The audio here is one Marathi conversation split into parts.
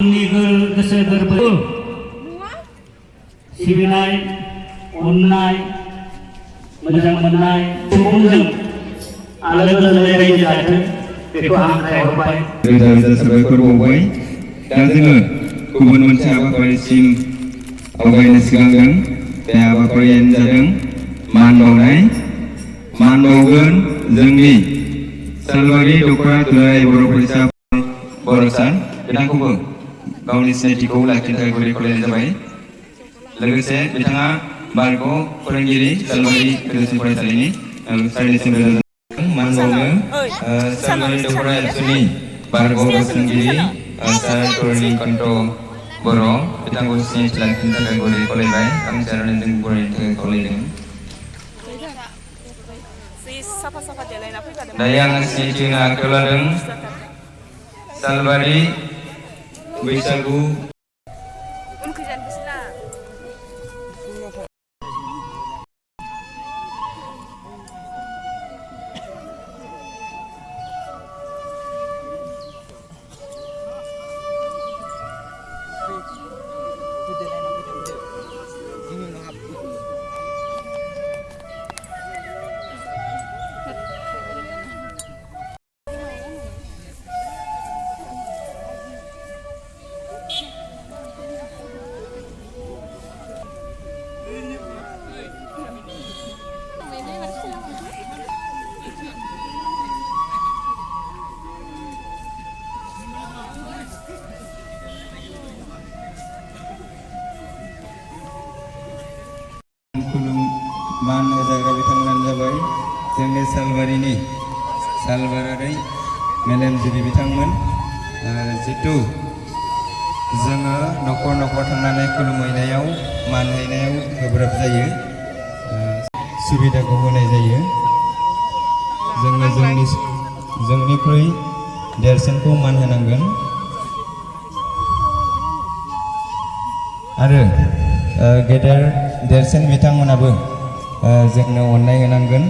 आंनि गोसो गोरबो सिबिनाय अननाय मोजां मोननाय सुबुंजों आलो गोजोनै रायजो जाथों बेखौ आं खावलायबाय। रोजा रोजा साबायखर बावबाय। दा जोङो गुबुन मोनसे हाबाफारिसिम आवगायनो सिगांदों। बे हाबाफारियानो जादों मान बावनाय। मान बावगोन जोंनि सालबारि दख'रा दुलाराय बर' फरायसा बर' सान बिथांखौबो गावनि सिनायथिखौ लाखिनो थाखाय गुरै खावलायनाय जाबाय। लोगोसे बिथाङा बारग' फोरोंगिरि सालबारि गोजौसिन फरायसालिनि सारिनिसिम मान बावनो सालबारि दख'रा एबसुनि बारग' बोसोनगिरि सार धरनि कन्ट बर' बिथांखौ सिनायथि लाखिनो थाखाय गुरै खावलायबाय। आं सारजों गुरैनि थाखाय खावलायदों। दायो आङो सिनायथि होनो आखायाव लादों सालबारि बैसागु मान होजाग्रा बिथांमोनानो जाबाय जोंनि सालबारिनि सालबारारि मेलेमजिबि बिथांमोन। जितु जोङो न'खर न'खर थांनानै खुलुमहैनायाव मान हैनायाव गोब्राब जायो, सुबिदाखौ होनाय जायो। जोङो जोंनिख्रुइ देरसिनखौ मान होनांगोन आरो गेदेर देरसिन बिथांमोनाबो जोंनो अननाय होनांगोन।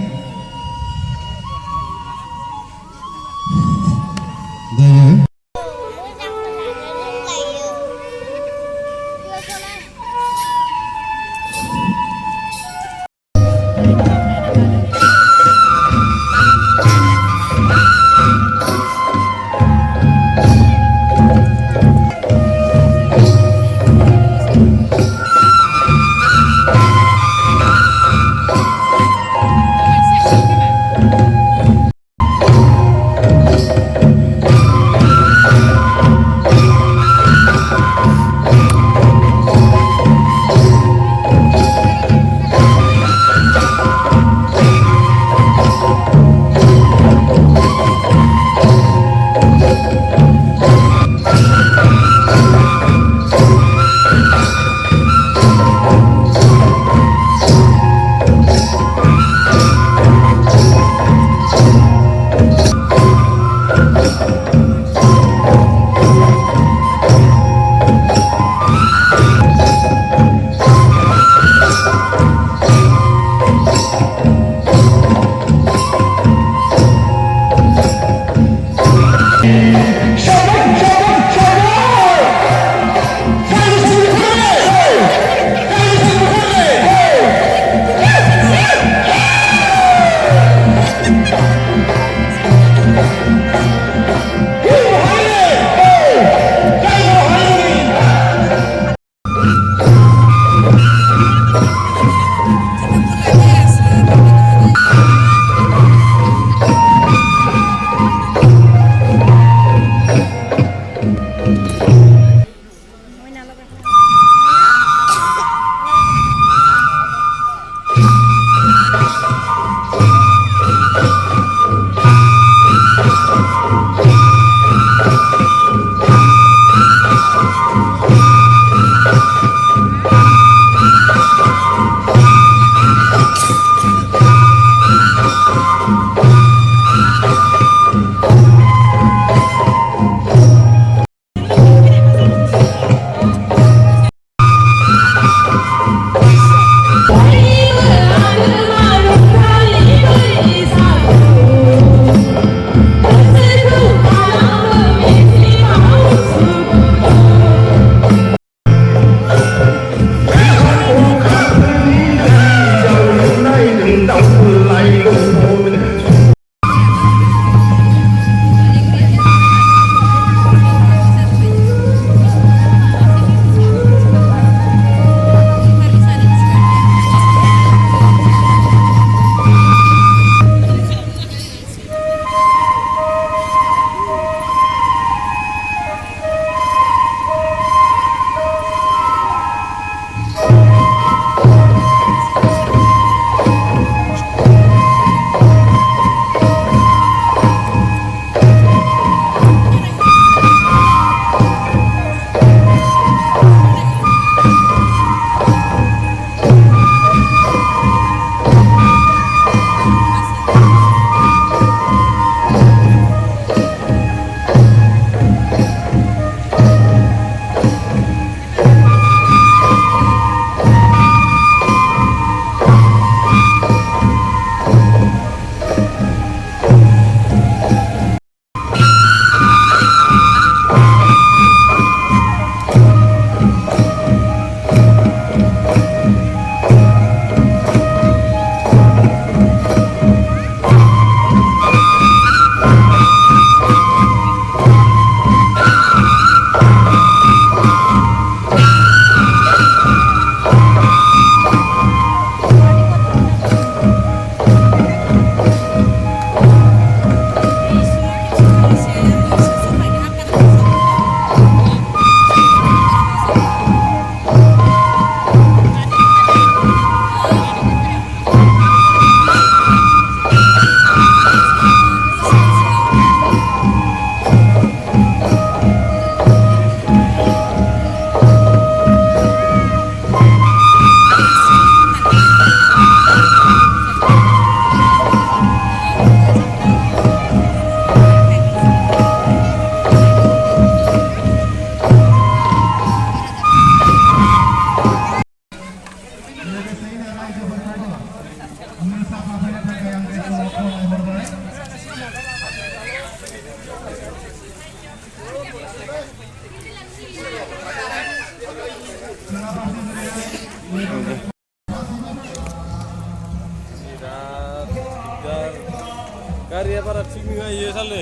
साले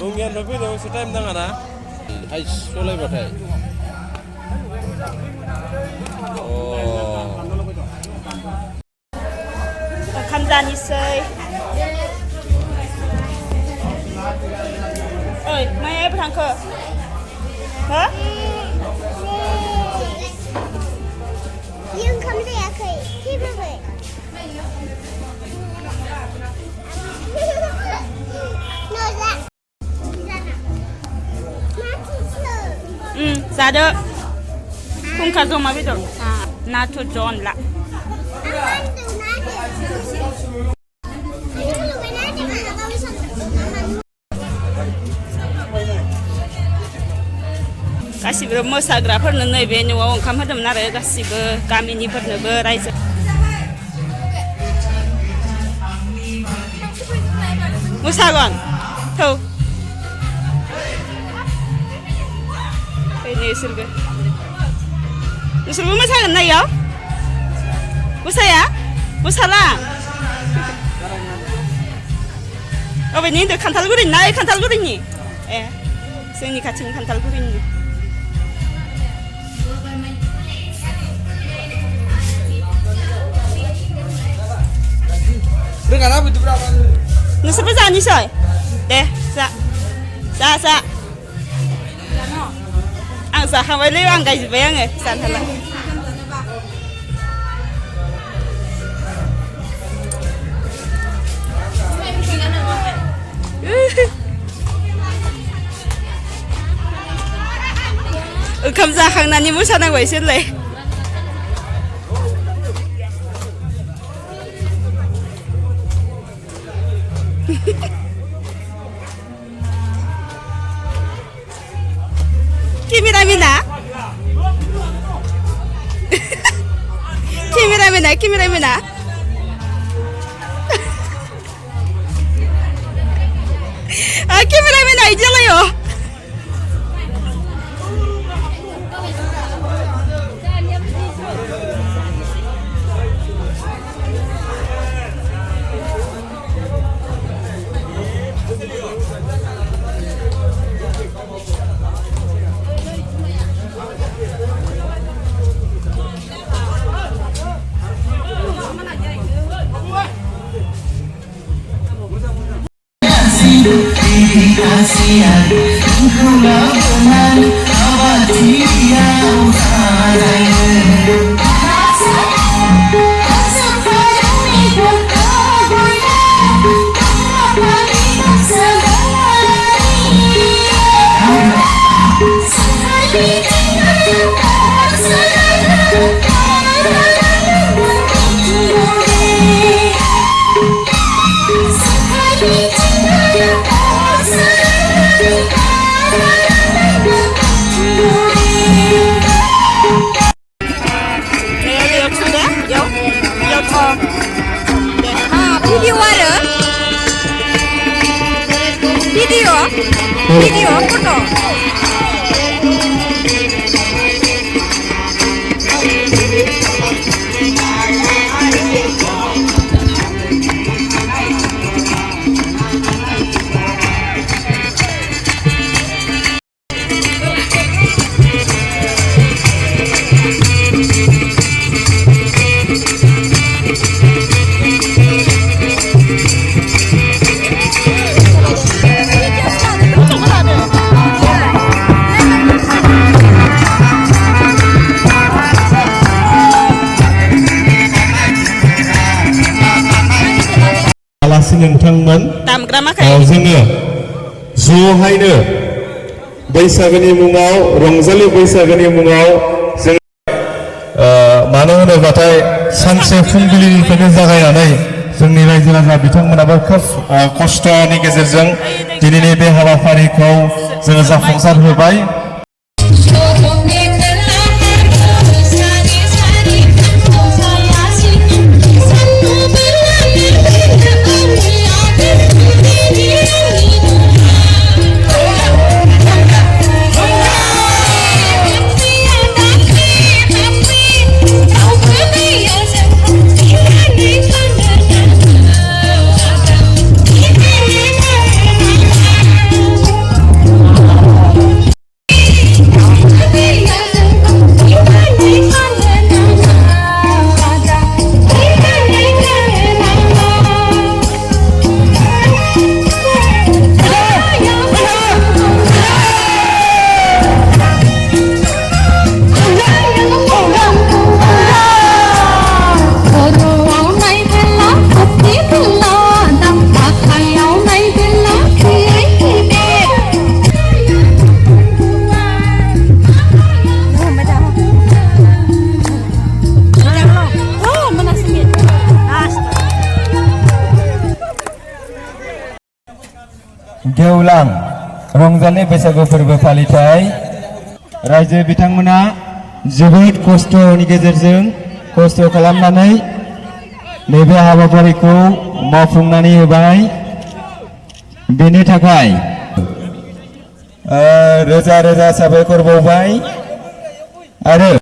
रंगियानिफ्राय फैनायाव एसे टाइम नाङा ना हाइस सलायबाथाय ओंखाम जानोसै ओइ माया एबो थांखो हो ओंखाम जायाखै थेबाबो जादो खुंखाजों अमा बेदर नाथुर ज' अनला गासिबो मोसाग्राफोरनो नैबे न'आव ओंखाम होदोंमोन आरो गासिबो गामिनिफोरनोबो रायजो मोसागोन थौ नोंसोरबो मोसागोन ना इयाव मोसाया मोसाला अबेनि होनदों खान्थालगुरिनि ना खान्थालगुरिनि ए जोंनि खाथिनि खान्थालगुरिनि नोंसोरबो जानोसै दे जा आं जाखांबायलै आं गायजोब्बाय आङो जानो हाला ओंखाम जाखांनानै मोसानांगौ एसेलाय Kameramena Kameramena aja lah yo Video foto नोंथांमोन जोङो ज'हायनो बैसागोनि मुङाव रंजालि बैसागोनि मुङाव जों मानो होनोबाथाय सानसे फुंबिलिनिफ्रायनो जागायनानै जोंनि रायजो राजा बिथांमोनाबो खोब खस्थ'नि गेजेरजों दिनैनि बे हाबाफारिखौ जोङो जाफुंसार होबाय गेवलां रंजालि बैसागु फोरबो फालिथाय रायजो बिथांमोना जोबोद खस्थ'नि गेजेरजों खस्थ' खालामनानै नैबे हाबाफारिखौ मावफुंनानै होबाय बेनि थाखाय रोजा रोजा साबायखर बावबाय आरो